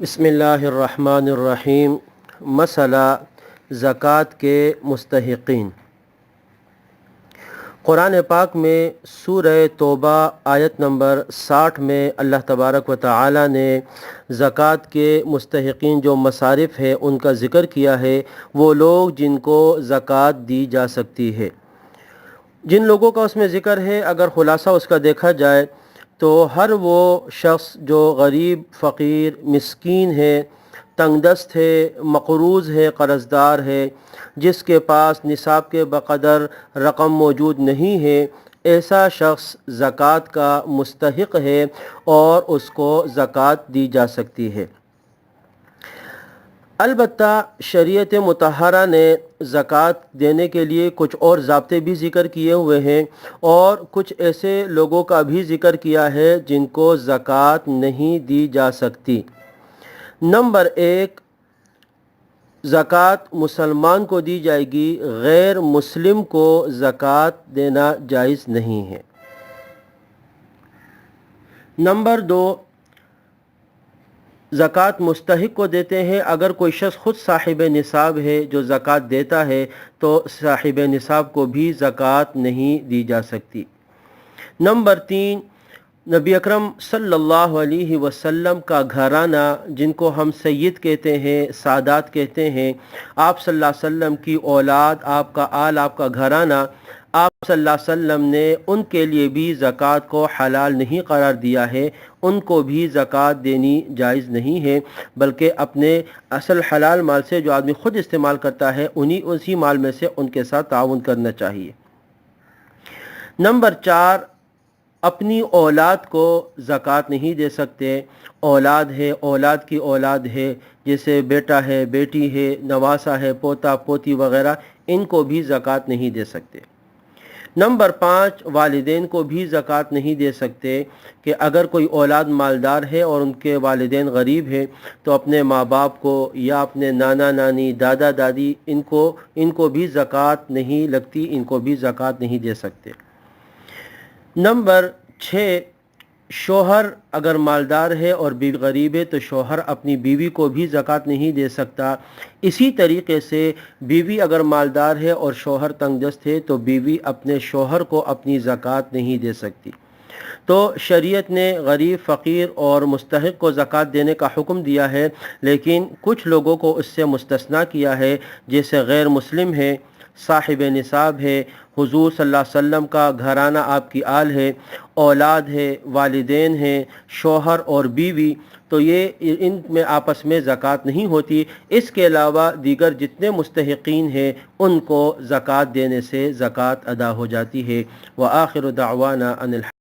بسم اللہ الرحمن الرحیم۔ مسئلہ زکوٰۃ کے مستحقین۔ قرآن پاک میں سورہ توبہ آیت نمبر 60 میں اللہ تبارک و تعالی نے زکوٰۃ کے مستحقین جو مصارف ہے ان کا ذکر کیا ہے، وہ لوگ جن کو زکوٰۃ دی جا سکتی ہے۔ جن لوگوں کا اس میں ذکر ہے، اگر خلاصہ اس کا دیکھا جائے تو ہر وہ شخص جو غریب، فقیر، مسکین ہے، تنگ دست ہے، مقروض ہے، قرض دار ہے، جس کے پاس نصاب کے بقدر رقم موجود نہیں ہے، ایسا شخص زکوٰۃ کا مستحق ہے اور اس کو زکوٰۃ دی جا سکتی ہے۔ البتہ شریعت مطہرہ نے زکوٰۃ دینے کے لیے کچھ اور ضابطے بھی ذکر کیے ہوئے ہیں، اور کچھ ایسے لوگوں کا بھی ذکر کیا ہے جن کو زکوٰۃ نہیں دی جا سکتی۔ نمبر 1، زکوٰۃ مسلمان کو دی جائے گی، غیر مسلم کو زکوٰۃ دینا جائز نہیں ہے۔ نمبر 2، زکوٰۃ مستحق کو دیتے ہیں۔ اگر کوئی شخص خود صاحب نصاب ہے جو زکوٰۃ دیتا ہے تو صاحب نصاب کو بھی زکوٰۃ نہیں دی جا سکتی۔ نمبر 3، نبی اکرم صلی اللہ علیہ وسلم کا گھرانہ، جن کو ہم سید کہتے ہیں، سادات کہتے ہیں، آپ صلی اللہ علیہ وسلم کی اولاد، آپ کا آل، آپ کا گھرانہ، آپ صلی اللہ علیہ وسلم نے ان کے لیے بھی زکوٰۃ کو حلال نہیں قرار دیا ہے، ان کو بھی زکوٰۃ دینی جائز نہیں ہے، بلکہ اپنے اصل حلال مال سے جو آدمی خود استعمال کرتا ہے اسی مال میں سے ان کے ساتھ تعاون کرنا چاہیے۔ نمبر 4، اپنی اولاد کو زکوٰۃ نہیں دے سکتے۔ اولاد ہے، اولاد کی اولاد ہے، جیسے بیٹا ہے، بیٹی ہے، نواسا ہے، پوتا پوتی وغیرہ، ان کو بھی زکوٰۃ نہیں دے سکتے۔ نمبر 5، والدین کو بھی زکوٰۃ نہیں دے سکتے کہ اگر کوئی اولاد مالدار ہے اور ان کے والدین غریب ہیں تو اپنے ماں باپ کو یا اپنے نانا نانی، دادا دادی، ان کو بھی زکوٰۃ نہیں لگتی، ان کو بھی زکوٰۃ نہیں دے سکتے۔ نمبر 6، شوہر اگر مالدار ہے اور بیوی غریب ہے تو شوہر اپنی بیوی کو بھی زکوٰۃ نہیں دے سکتا۔ اسی طریقے سے بیوی اگر مالدار ہے اور شوہر تنگ دست ہے تو بیوی اپنے شوہر کو اپنی زکوٰۃ نہیں دے سکتی۔ تو شریعت نے غریب، فقیر اور مستحق کو زکوٰۃ دینے کا حکم دیا ہے، لیکن کچھ لوگوں کو اس سے مستثنیٰ کیا ہے، جیسے غیر مسلم ہے، صاحب نصاب ہے، حضور صلی اللہ علیہ وسلم کا گھرانہ آپ کی آل ہے، اولاد ہے، والدین ہیں، شوہر اور بیوی، تو یہ ان میں آپس میں زکوٰۃ نہیں ہوتی۔ اس کے علاوہ دیگر جتنے مستحقین ہیں ان کو زکوٰۃ دینے سے زکوٰۃ ادا ہو جاتی ہے۔ وآخر دعوانا ان